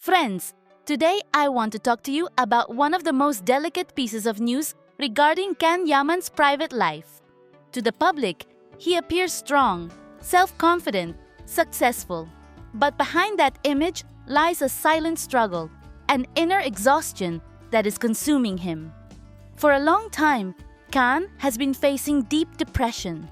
Friends, today I want to talk to you about one of the most delicate pieces of news regarding Can Yaman's private life. To the public, he appears strong, self-confident, successful. But behind that image lies a silent struggle, an inner exhaustion that is consuming him. For a long time, Can has been facing deep depression.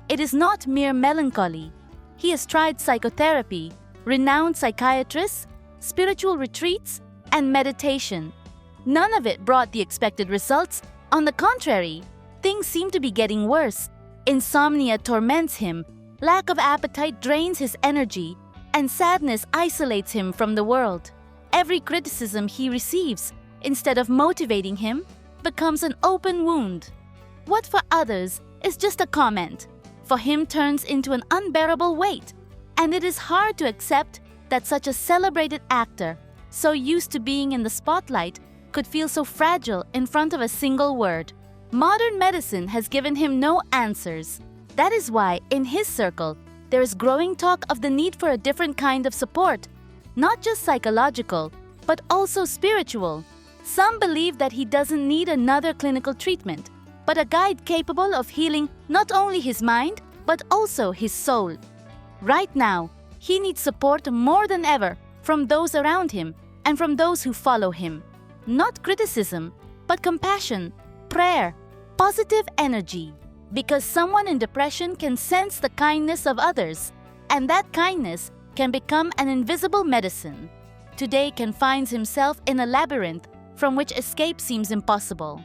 It is not mere melancholy. He has tried psychotherapy, renowned psychiatrists, spiritual retreats, and meditation. None of it brought the expected results. On the contrary, things seem to be getting worse. Insomnia torments him, lack of appetite drains his energy, and sadness isolates him from the world. Every criticism he receives, instead of motivating him, becomes an open wound. What for others is just a comment, for him turns into an unbearable weight, and it is hard to accept that such a celebrated actor, so used to being in the spotlight, could feel so fragile in front of a single word. Modern medicine has given him no answers. That is why, in his circle, there is growing talk of the need for a different kind of support, not just psychological, but also spiritual. Some believe that he doesn't need another clinical treatment, but a guide capable of healing not only his mind, but also his soul. Right now, he needs support more than ever from those around him and from those who follow him. Not criticism, but compassion, prayer, positive energy. Because someone in depression can sense the kindness of others, and that kindness can become an invisible medicine. Today, Can finds himself in a labyrinth from which escape seems impossible.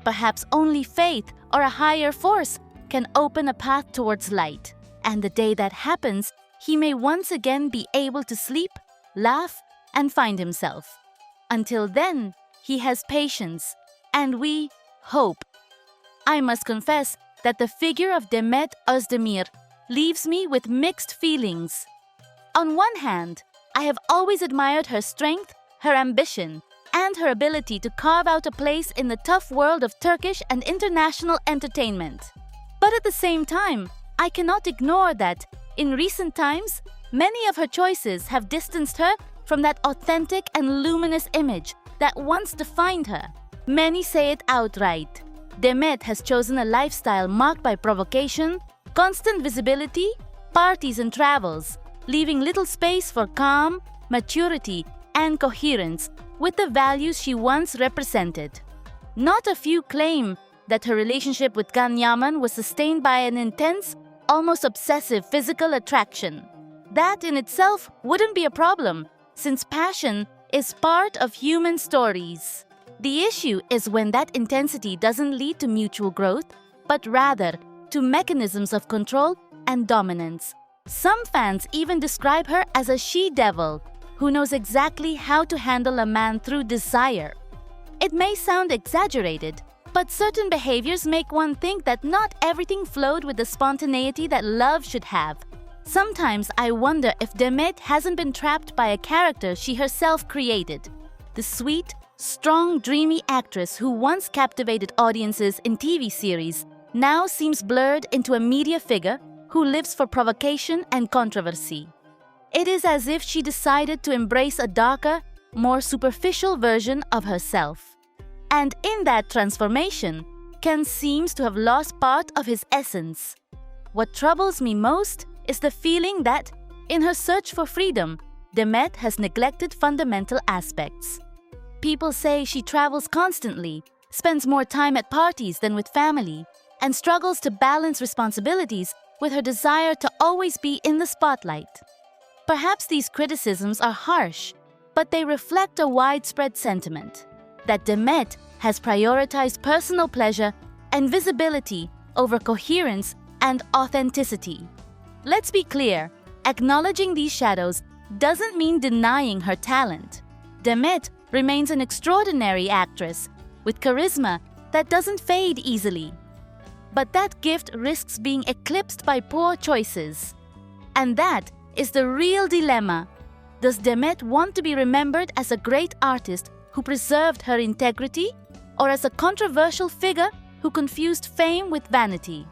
Perhaps only faith or a higher force can open a path towards light. And the day that happens, he may once again be able to sleep, laugh, and find himself. Until then, he has patience, and we hope. I must confess that the figure of Demet Özdemir leaves me with mixed feelings. On one hand, I have always admired her strength, her ambition, and her ability to carve out a place in the tough world of Turkish and international entertainment. But at the same time, I cannot ignore that, in recent times, many of her choices have distanced her from that authentic and luminous image that once defined her. Many say it outright. Demet has chosen a lifestyle marked by provocation, constant visibility, parties and travels, leaving little space for calm, maturity, and coherence with the values she once represented. Not a few claim that her relationship with Can Yaman was sustained by an intense, almost obsessive physical attraction. That in itself wouldn't be a problem, since passion is part of human stories. The issue is when that intensity doesn't lead to mutual growth, but rather to mechanisms of control and dominance. Some fans even describe her as a she-devil who knows exactly how to handle a man through desire. It may sound exaggerated, but certain behaviors make one think that not everything flowed with the spontaneity that love should have. Sometimes I wonder if Demet hasn't been trapped by a character she herself created. The sweet, strong, dreamy actress who once captivated audiences in TV series now seems blurred into a media figure who lives for provocation and controversy. It is as if she decided to embrace a darker, more superficial version of herself. And in that transformation, Can seems to have lost part of his essence. What troubles me most is the feeling that, in her search for freedom, Demet has neglected fundamental aspects. People say she travels constantly, spends more time at parties than with family, and struggles to balance responsibilities with her desire to always be in the spotlight. Perhaps these criticisms are harsh, but they reflect a widespread sentiment that Demet has prioritized personal pleasure and visibility over coherence and authenticity. Let's be clear, acknowledging these shadows doesn't mean denying her talent. Demet remains an extraordinary actress with charisma that doesn't fade easily. But that gift risks being eclipsed by poor choices. And that is the real dilemma. Does Demet want to be remembered as a great artist who preserved her integrity, or as a controversial figure who confused fame with vanity?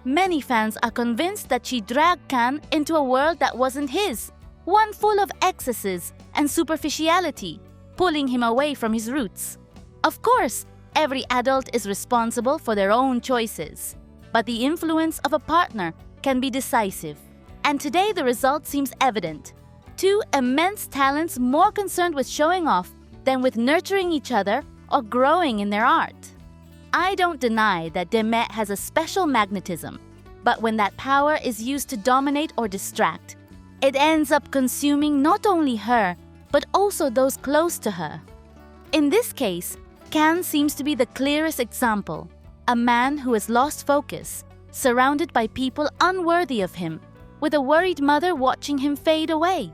Many fans are convinced that she dragged Can into a world that wasn't his, one full of excesses and superficiality, pulling him away from his roots. Of course, every adult is responsible for their own choices, but the influence of a partner can be decisive. And today the result seems evident. Two immense talents more concerned with showing off than with nurturing each other or growing in their art. I don't deny that Demet has a special magnetism, but when that power is used to dominate or distract, it ends up consuming not only her, but also those close to her. In this case, Can seems to be the clearest example, a man who has lost focus, surrounded by people unworthy of him, with a worried mother watching him fade away.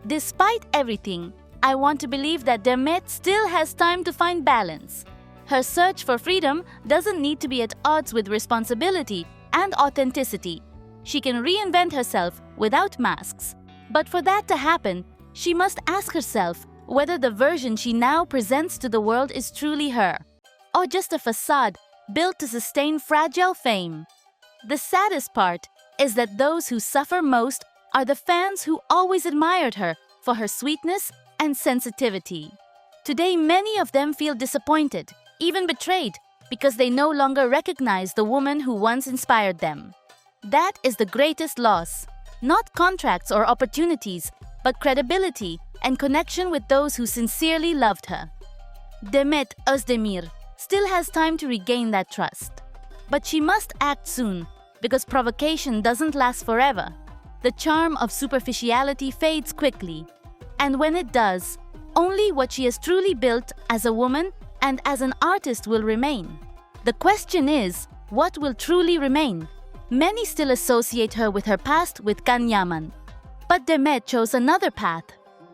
Despite everything, I want to believe that Demet still has time to find balance. Her search for freedom doesn't need to be at odds with responsibility and authenticity. She can reinvent herself without masks. But for that to happen, she must ask herself whether the version she now presents to the world is truly her, or just a facade built to sustain fragile fame. The saddest part is that those who suffer most are the fans who always admired her for her sweetness and sensitivity. Today, many of them feel disappointed, even betrayed, because they no longer recognize the woman who once inspired them. That is the greatest loss. Not contracts or opportunities, but credibility and connection with those who sincerely loved her. Demet Özdemir still has time to regain that trust. But she must act soon, because provocation doesn't last forever. The charm of superficiality fades quickly, and when it does, only what she has truly built as a woman and as an artist will remain. The question is, what will truly remain? Many still associate her with her past with Can Yaman. But Demet chose another path: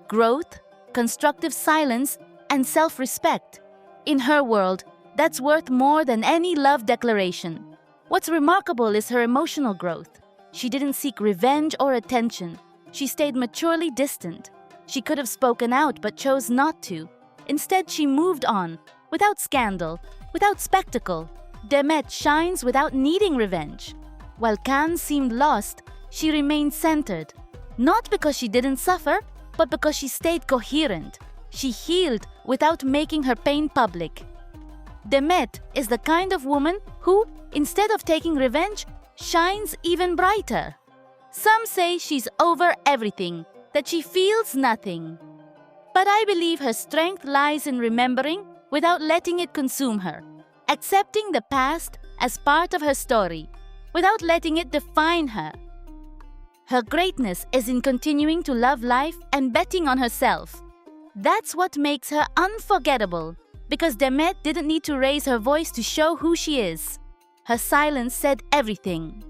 growth, constructive silence, and self-respect. In her world, that's worth more than any love declaration. What's remarkable is her emotional growth. She didn't seek revenge or attention. She stayed maturely distant. She could have spoken out but chose not to. Instead, she moved on, without scandal, without spectacle. Demet shines without needing revenge. While Can seemed lost, she remained centered. Not because she didn't suffer, but because she stayed coherent. She healed without making her pain public. Demet is the kind of woman who, instead of taking revenge, shines even brighter. Some say she's over everything, that she feels nothing. But I believe her strength lies in remembering without letting it consume her, accepting the past as part of her story, without letting it define her. Her greatness is in continuing to love life and betting on herself. That's what makes her unforgettable, because Demet didn't need to raise her voice to show who she is. Her silence said everything.